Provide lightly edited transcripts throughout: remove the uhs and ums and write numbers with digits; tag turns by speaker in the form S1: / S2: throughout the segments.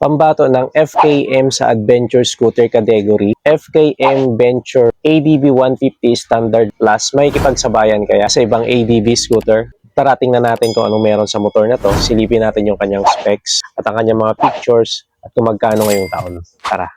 S1: Pambato ng FKM sa Adventure Scooter category, FKM Venture ADB 150 Standard Plus. May kipagsabayan kaya sa ibang ADB scooter? Tara, tingnan natin kung anong meron sa motor na to. Silipin natin yung kanyang specs at ang kanyang mga pictures at kung magkano ngayong taon. Tara!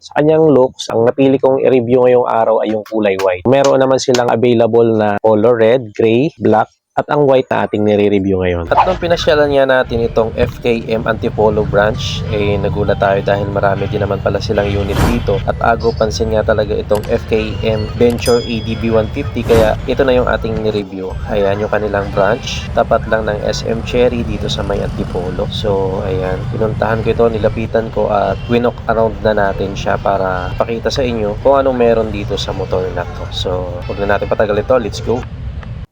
S1: Sa kanyang looks, ang napili kong i-review ngayong araw ay yung kulay white. Meron naman silang available na color red, gray, black, at ang white na ating nire-review ngayon. At nung pinasyalan niya natin itong FKM Antipolo branch, nagulat tayo dahil marami din naman pala silang unit dito. At agaw pansin nga talaga itong FKM Venture ADB 150, kaya ito na yung ating nire-review. Ayan yung kanilang branch, tapat lang ng SM Cherry dito sa may Antipolo. So ayan, pinuntahan ko ito, nilapitan ko at winok around na natin siya para pakita sa inyo kung anong meron dito sa motor na to. So huwag na natin patagal ito, let's go!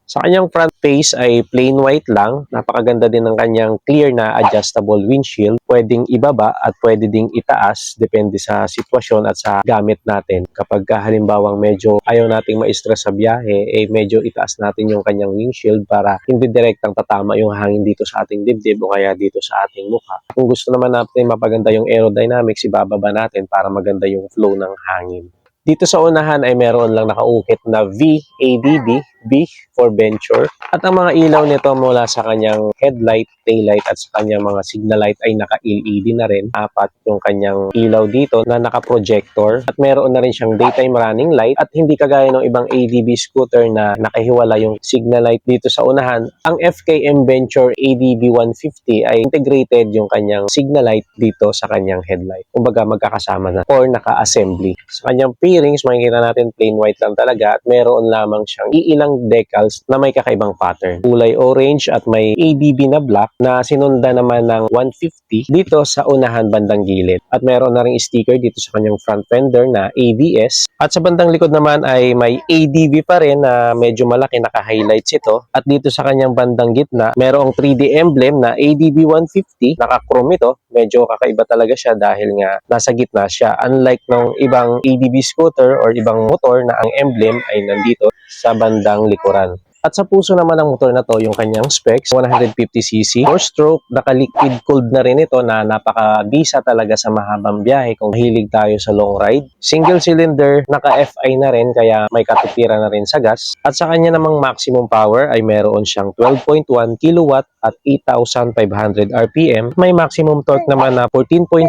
S1: Sa kanyang front face ay plain white lang. Napakaganda din ng kanyang clear na adjustable windshield. Pwedeng ibaba at pwede ding itaas depende sa sitwasyon at sa gamit natin. Kapag halimbawang medyo ayaw nating ma-stress sa biyahe, medyo itaas natin yung kanyang windshield para hindi direktang tatama yung hangin dito sa ating dibdib o kaya dito sa ating mukha. Kung gusto naman natin mapaganda yung aerodynamics, ibababa natin para maganda yung flow ng hangin. Dito sa unahan ay meron lang nakaukit na VADB, V for Venture. At ang mga ilaw nito mula sa kanyang headlight, taillight at sa kanyang mga signal light ay naka-LED na rin. Apat yung kanyang ilaw dito na naka-projector. At meron na rin siyang daytime running light. At hindi kagaya ng ibang ADB scooter na nakahiwala yung signal light dito sa unahan. Ang FKM Venture ADB 150 ay integrated yung kanyang signal light dito sa kanyang headlight. Kumbaga magkakasama na or naka-assembly. Sa kanyang rings, makikita natin plain white lang talaga at meron lamang siyang iilang decals na may kakaibang pattern. Kulay orange at may ADB na black na sinunda naman ng 150 dito sa unahan bandang gilid. At meron na ring sticker dito sa kanyang front fender na ABS. At sa bandang likod naman ay may ADB pa rin na medyo malaki, naka-highlights ito. At dito sa kanyang bandang gitna, merong 3D emblem na ADB 150. Naka-chrome ito. Medyo kakaiba talaga siya dahil nga nasa gitna siya. Unlike ng ibang ADB scooter or ibang motor na ang emblem ay nandito sa bandang likuran. At sa puso naman ng motor na to, yung kanyang specs, 150cc, 4-stroke, naka-liquid cooled na rin ito na napakabisa talaga sa mahabang biyahe kung hilig tayo sa long ride. Single cylinder, naka-FI na rin kaya may katitira na rin sa gas. At sa kanya namang maximum power ay meron siyang 12.1 kW at 8,500 RPM. May maximum torque naman na 14.6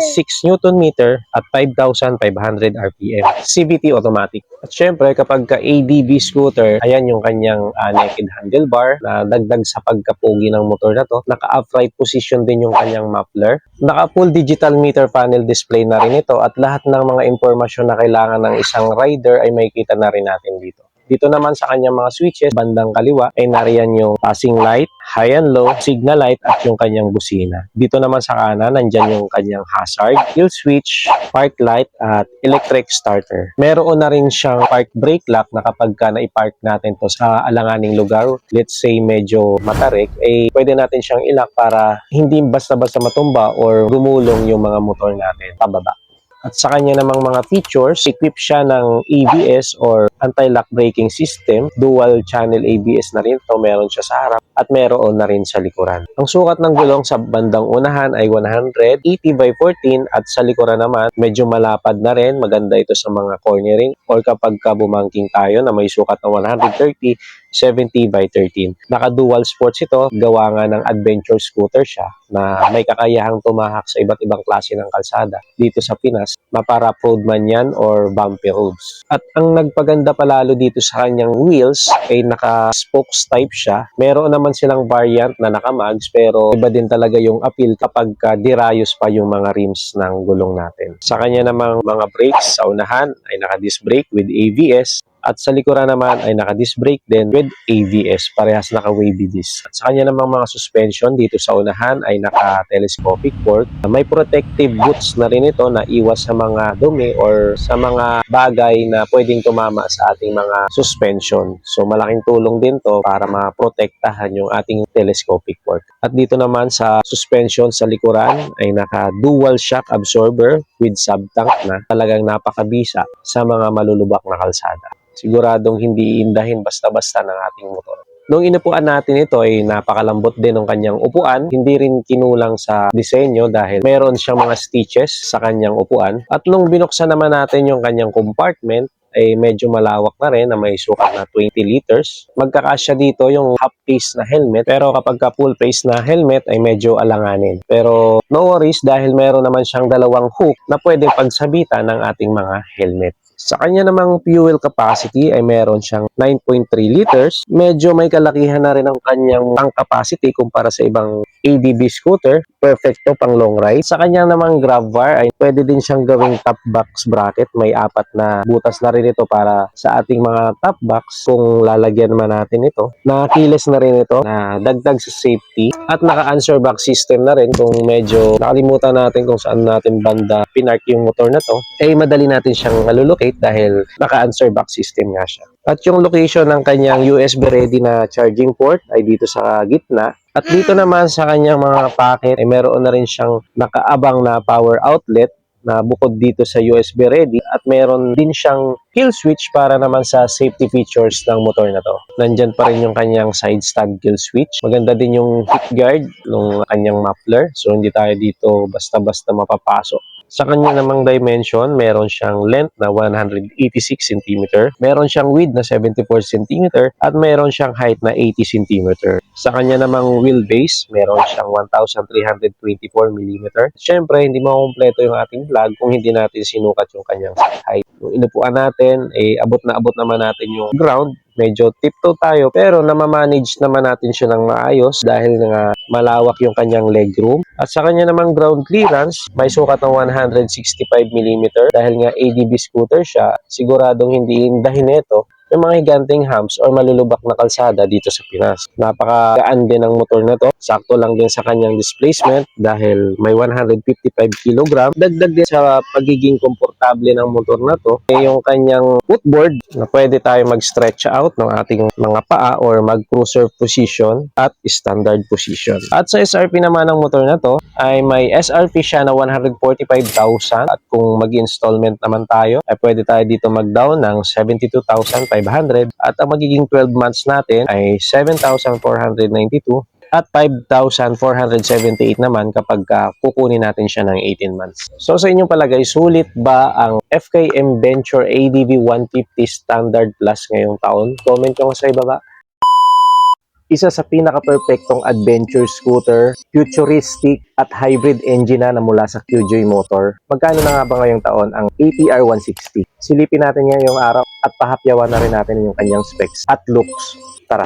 S1: Nm at 5,500 RPM. CVT automatic. At syempre kapag ka-ADB scooter, ayan yung kanyang naked handlebar na dagdag sa pagkapogi ng motor na to. Naka-upright position din yung kanyang muffler. Naka-full digital meter panel display na rin ito at lahat ng mga impormasyon na kailangan ng isang rider ay makikita na rin natin dito. Dito naman sa kanyang mga switches, bandang kaliwa ay nariyan yung passing light, high and low, signal light at yung kanyang busina. Dito naman sa kanan, nandyan yung kanyang hazard, kill switch, park light at electric starter. Meron na rin siyang park brake lock na kapag na-park natin to sa alanganing lugar, let's say medyo matarik, pwede natin siyang ilock para hindi basta-basta matumba or gumulong yung mga motor natin pababa. At sa kanya namang mga features, equip siya ng ABS or anti-lock braking system. Dual channel ABS na rin ito. Meron siya sa harap at meron na rin sa likuran. Ang sukat ng gulong sa bandang unahan ay 180 by 14 at sa likuran naman medyo malapad na rin. Maganda ito sa mga cornering or kapag bumangking tayo na may sukat na 130 70 by 13. Naka-dual sports ito. Gawa nga ng adventure scooter siya na may kakayahang tumahak sa iba't ibang klase ng kalsada dito sa Pinas. Mapa-rough road man yan or bumpy roads. At ang nagpaganda palalo dito sa kanyang wheels ay naka-spokes type siya. Meron naman silang variant na naka-mags pero iba din talaga yung appeal kapag dirayos pa yung mga rims ng gulong natin. Sa kanya namang mga brakes sa unahan ay naka-disc brake with ABS. At sa likuran naman ay naka-disc brake din with ABS, parehas naka-wavy disc. At sa kanya namang mga suspension dito sa unahan ay naka-telescopic fork. May protective boots na rin ito na iwas sa mga dumi or sa mga bagay na pwedeng tumama sa ating mga suspension. So malaking tulong din to para maprotektahan yung ating telescopic fork. At dito naman sa suspension sa likuran ay naka-dual shock absorber with sub-tank na talagang napakabisa sa mga malulubak na kalsada. Siguradong hindi iindahin basta-basta ng ating motor. Nung inupuan natin ito ay napakalambot din ng kanyang upuan. Hindi rin kinulang sa disenyo dahil meron siyang mga stitches sa kanyang upuan. At nung binuksan naman natin yung kanyang compartment, ay medyo malawak na rin na may sukat na 20 liters. Magkakasya dito yung half face na helmet pero kapag ka full face na helmet ay medyo alanganin. Pero no worries dahil meron naman siyang dalawang hook na pwedeng pagsabitan ng ating mga helmet. Sa kanya namang fuel capacity ay meron siyang 9.3 liters. Medyo may kalakihan na rin ang kanyang tank capacity kumpara sa ibang ADB scooter. Perfecto pang long ride. Sa kanya namang grab bar ay pwede din siyang gawing top box bracket. May 4 na butas na rin ito para sa ating mga top box kung lalagyan man natin ito. Nakakiles na rin ito na dagdag sa safety at naka-answer back system na rin kung medyo nakalimutan natin kung saan natin banda pinark yung motor na to. Ay madali natin siyang malulocate dahil naka-answer back system nga siya. At yung location ng kanyang USB ready na charging port ay dito sa gitna. At dito naman sa kanyang mga packet ay meron na rin siyang nakaabang na power outlet na bukod dito sa USB ready at meron din siyang kill switch para naman sa safety features ng motor na to. Nandyan pa rin yung kanyang side stand kill switch. Maganda din yung hip guard ng kanyang muffler. So hindi tayo dito basta-basta mapapasok. Sa kanya namang dimension, meron siyang length na 186 cm, meron siyang width na 74 cm, at meron siyang height na 80 cm. Sa kanya namang wheelbase, meron siyang 1,324 mm. Siyempre, hindi makumpleto yung ating vlog kung hindi natin sinukat yung kanyang height. Kung inupuan natin, abot na abot naman natin yung ground. Medyo tiptoe tayo pero namamanage naman natin siya ng maayos dahil nga malawak yung kanyang legroom. At sa kanya namang ground clearance, may sukat ng 165 mm dahil nga ADB scooter siya, siguradong hindi indahin nito yung mga higanteng humps or malulubak na kalsada dito sa Pinas. Napakagaan din ang motor na to. Sakto lang din sa kanyang displacement dahil may 155 kg. Dagdag din sa pagiging komportable ng motor na to ay yung kanyang footboard na pwede tayo mag-stretch out ng ating mga paa or mag-cruiser position at standard position. At sa SRP naman ng motor na to ay may SRP siya na 145,000 at kung mag-installment naman tayo ay pwede tayo dito mag-down ng 72,500 at ang magiging 12 months natin ay 7,492 at 5,478 naman kapag kukunin natin siya ng 18 months. So sa inyong palagay, sulit ba ang FKM Venture ADV 150 Standard Plus ngayong taon? Comment nyo sa ibaba. Isa sa pinaka-perfectong adventure scooter, futuristic at hybrid engine na mula sa QJ Motor. Magkano na nga ba ngayong taon ang ATR 160? Silipin natin ngayong araw at pahapyawan na rin natin yung kanyang specs at looks. Tara!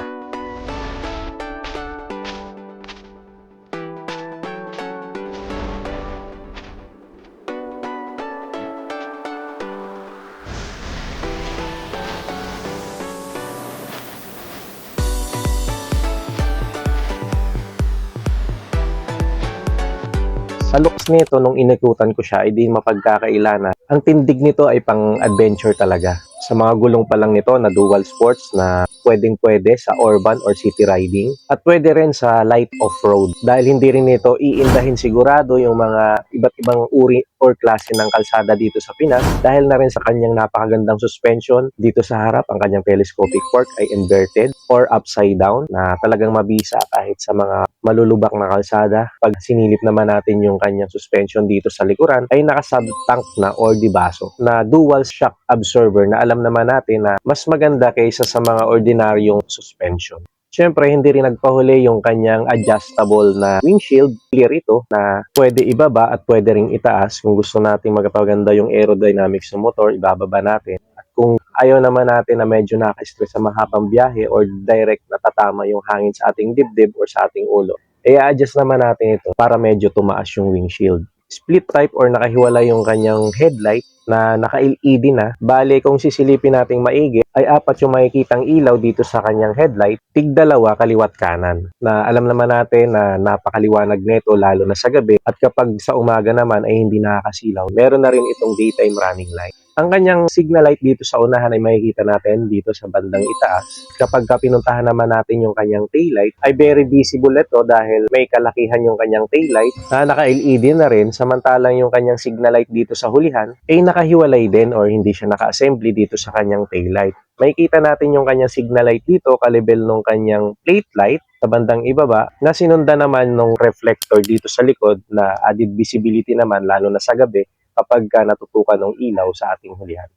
S1: Sa looks nito, nung inikutan ko siya, ay di mapagkakailana. Ang tindig nito ay pang-adventure talaga. Sa mga gulong pa lang nito na dual sports na pwedeng-pwede sa urban or city riding at pwede rin sa light off-road dahil hindi rin nito iindahin sigurado yung mga iba't ibang uri or klase ng kalsada dito sa Pinas dahil na rin sa kanyang napakagandang suspension. Dito sa harap, ang kanyang telescopic fork ay inverted or upside down na talagang mabisa kahit sa mga malulubak na kalsada. Pag sinilip naman natin yung kanyang suspension dito sa likuran ay naka-sub-tank na or dibaso na dual shock absorber na alam naman natin na mas maganda kaysa sa mga ordinaryong suspension. Siyempre, hindi rin nagpahuli yung kanyang adjustable na windshield. Clear ito na pwede ibaba at pwede ring itaas. Kung gusto nating magpaganda yung aerodynamics ng motor, ibababa natin. At kung ayaw naman natin na medyo naka-stress sa mahabang biyahe or direct natatama yung hangin sa ating dibdib or sa ating ulo, i-adjust naman natin ito para medyo tumaas yung windshield. Split type or nakahiwalay yung kanyang headlight na naka-LED na. Bale, kung sisilipin nating maigi, ay apat yung makikitang ilaw dito sa kanyang headlight, tig-dalawa kaliwat kanan. Na alam naman natin na napakaliwanag nito lalo na sa gabi, at kapag sa umaga naman ay hindi nakakasilaw. Meron na rin itong daytime running light. Ang kanyang signal light dito sa unahan ay makikita natin dito sa bandang itaas. Kapag pinuntahan naman natin yung kanyang taillight, ay very visible ito dahil may kalakihan yung kanyang taillight na naka-LED na rin, samantalang yung kanyang signal light dito sa hulihan ay nakahiwalay din or hindi siya naka-assembly dito sa kanyang taillight. Makikita natin yung kanyang signal light dito, kalibel nung kanyang plate light sa bandang ibaba, na sinunda naman nung reflector dito sa likod na added visibility naman lalo na sa gabi kapag natutukan ng ilaw sa ating hulihan.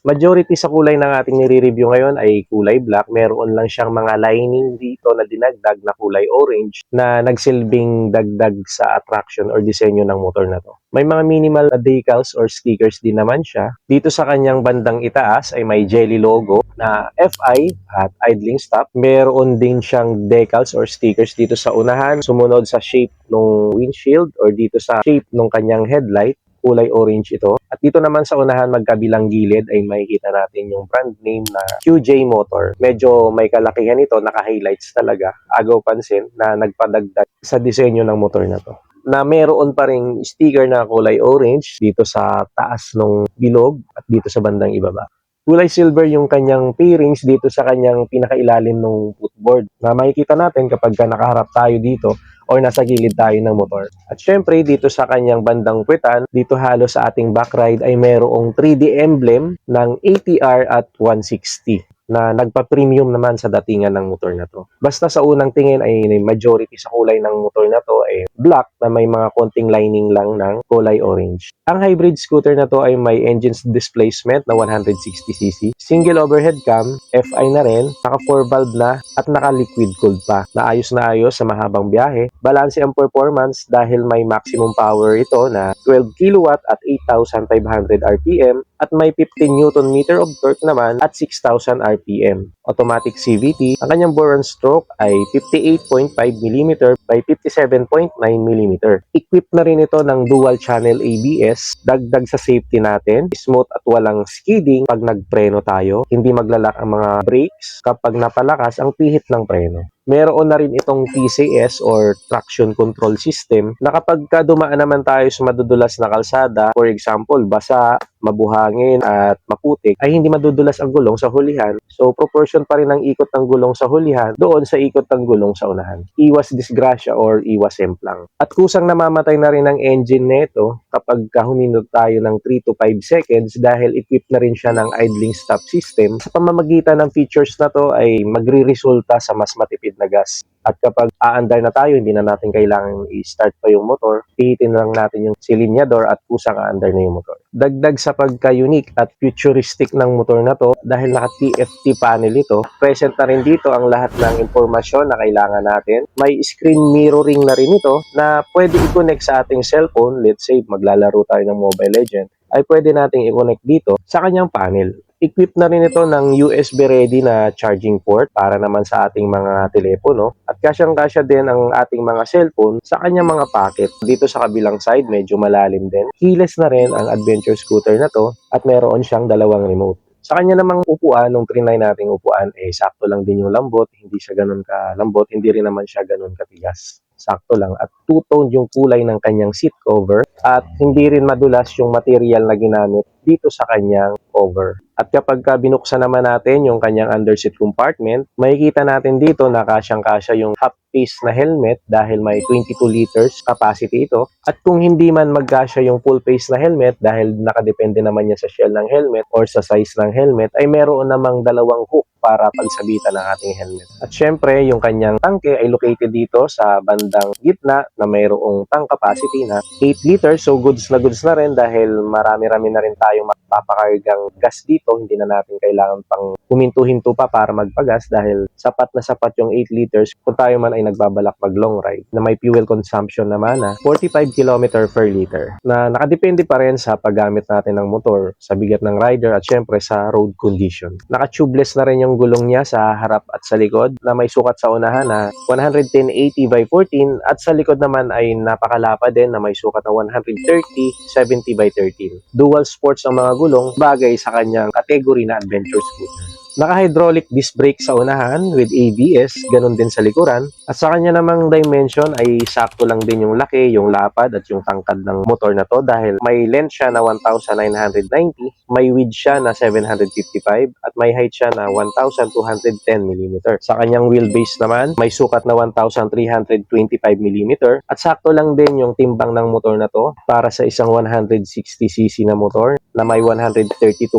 S1: Majority sa kulay ng ating nire-review ngayon ay kulay black. Meron lang siyang mga lining dito na dinagdag na kulay orange na nagsilbing dagdag sa attraction or disenyo ng motor na to. May mga minimal decals or stickers din naman siya. Dito sa kanyang bandang itaas ay may jelly logo na FI at idling stop. Meron din siyang decals or stickers dito sa unahan, sumunod sa shape ng windshield or dito sa shape ng kanyang headlight. Kulay orange ito. At dito naman sa unahan magkabilang gilid ay makikita natin yung brand name na QJ Motor. Medyo may kalakihan ito, naka-highlights talaga. Agaw pansin na nagpadagdag sa disenyo ng motor na to. Na meron pa ring sticker na kulay orange dito sa taas ng bilog at dito sa bandang ibaba. Kulay silver yung kanyang pairings dito sa kanyang pinakailalim ng footboard. Na makikita natin kapag nakaharap tayo dito or nasa gilid tayo ng motor. At syempre, dito sa kanyang bandang puwetan, dito halos sa ating back ride ay mayroong 3D emblem ng ATR at 160 na nagpa-premium naman sa datingan ng motor na to. Basta sa unang tingin ay majority sa kulay ng motor na to ay black na may mga konting lining lang ng kulay orange. Ang hybrid scooter na to ay may engine displacement na 160cc, single overhead cam, FI na rin, naka 4 valve na at naka liquid cooled pa. Naayos na ayos sa mahabang biyahe. Balanse ang performance dahil may maximum power ito na 12 kW at 8,500 RPM at may 15 Nm of torque naman at 6,000 RPM. Automatic CVT, ang kanyang bore and stroke ay 58.5 mm by 57.9 mm. Equipped na rin ito ng dual channel ABS, dagdag sa safety natin, smooth at walang skidding pag nagpreno tayo, hindi maglalak ang mga brakes kapag napalakas ang pihit ng preno. Meron na rin itong TCS or traction control system na kapag dumaan naman tayo sa madudulas na kalsada, for example, basa, mabuhangin at maputik, ay hindi madudulas ang gulong sa hulihan. So, proportion pa rin ang ikot ng gulong sa hulihan doon sa ikot ng gulong sa unahan. Iwas disgrasya or iwas semplang. At kusang namamatay na rin ang engine nito kapag huminto tayo ng 3 to 5 seconds dahil equipped na rin siya ng idling stop system. Sa pamamagitan ng features na to ay magre-resulta sa mas matipid na gas. At kapag aandar na tayo, hindi na natin kailangan i-start pa yung motor, pihitin lang natin yung silinyador at kusang aandar na yung motor. Dagdag sa pagka-unique at futuristic ng motor na to, dahil naka-TFT panel ito, present na rin dito ang lahat ng impormasyon na kailangan natin. May screen mirroring na rin ito na pwede i-connect sa ating cellphone. Let's say maglalaro tayo ng Mobile Legends, ay pwede nating i-connect dito sa kanyang panel. Equipped na rin ito ng USB ready na charging port para naman sa ating mga telepono at kasyang-kasya din ang ating mga cellphone sa kanyang mga pocket. Dito sa kabilang side medyo malalim din. Keyless na rin ang adventure scooter na to at meron siyang dalawang remote. Sa kanya namang upuan, nung trinay nating upuan, sakto lang din yung lambot, hindi siya ganun kalambot, hindi rin naman siya ganun katigas. Sakto lang at two-tone yung kulay ng kanyang seat cover at hindi rin madulas yung material na ginamit dito sa kanyang cover. At kapag binuksan naman natin yung kanyang underseat compartment, makikita natin dito na kasyang-kasya yung half-face na helmet dahil may 22 liters capacity ito. At kung hindi man magkasya yung full-face na helmet dahil nakadepende naman yan sa shell ng helmet or sa size ng helmet, ay meron namang dalawang hook para pagsabitan ng ating helmet. At syempre, yung kanyang tangke ay located dito sa bandang gitna na mayroong tank capacity na 8 liters. So goods na rin dahil marami-rami na rin tayong mapapakargang gas dito. Hindi na natin kailangan pang huminto-hinto pa para magpagas dahil sapat na sapat yung 8 liters kung tayo man ay ay nagbabalak mag long ride na may fuel consumption naman na 45 km per liter na nakadepende pa rin sa paggamit natin ng motor, sa bigat ng rider at syempre sa road condition. Naka-tubeless na rin yung gulong niya sa harap at sa likod na may sukat sa unahan na 110/80 by 14 at sa likod naman ay napakalapa din na may sukat na 130/70 by 13. Dual sports ang mga gulong, bagay sa kanyang category na adventure scooter. Naka-hydraulic disc brake sa unahan with ABS, ganun din sa likuran. At sa kanya namang dimension ay sakto lang din yung laki, yung lapad at yung tangkad ng motor na to dahil may length siya na 1,990, may width siya na 755 at may height siya na 1,210 mm. Sa kanyang wheelbase naman, may sukat na 1,325 mm at sakto lang din yung timbang ng motor na to para sa isang 160cc na motor na may 132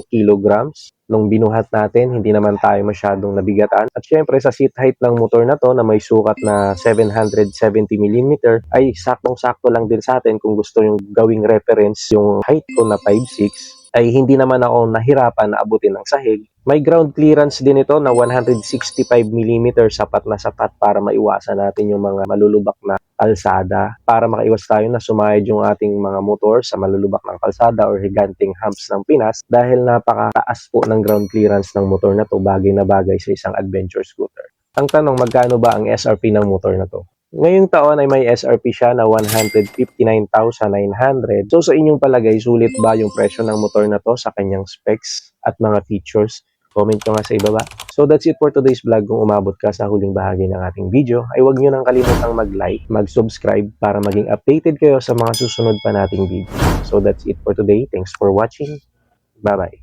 S1: kilograms. Nung binuhat natin, hindi naman tayo masyadong nabigatan. At syempre sa seat height ng motor na to na may sukat na 770mm ay saktong-sakto lang din sa atin kung gusto yung gawing reference yung height ko na 5'6", ay hindi naman ako nahirapan na abutin ng sahig. May ground clearance din ito na 165mm, sapat na sapat para maiwasan natin yung mga malulubak na kalsada, para makaiwas tayo na sumayad yung ating mga motor sa malulubak ng kalsada or higanting humps ng Pinas dahil napakataas po ng ground clearance ng motor na to, bagay na bagay sa isang adventure scooter. Ang tanong, magkano ba ang SRP ng motor na to? Ngayong taon ay may SRP siya na 159,900. So sa inyong palagay, sulit ba yung presyo ng motor na to sa kanyang specs at mga features? Comment nyo nga sa ibaba. So that's it for today's vlog. Kung umabot ka sa huling bahagi ng ating video, ay huwag nyo nang kalimutang mag-like, mag-subscribe para maging updated kayo sa mga susunod pa nating video. So that's it for today. Thanks for watching. Bye-bye.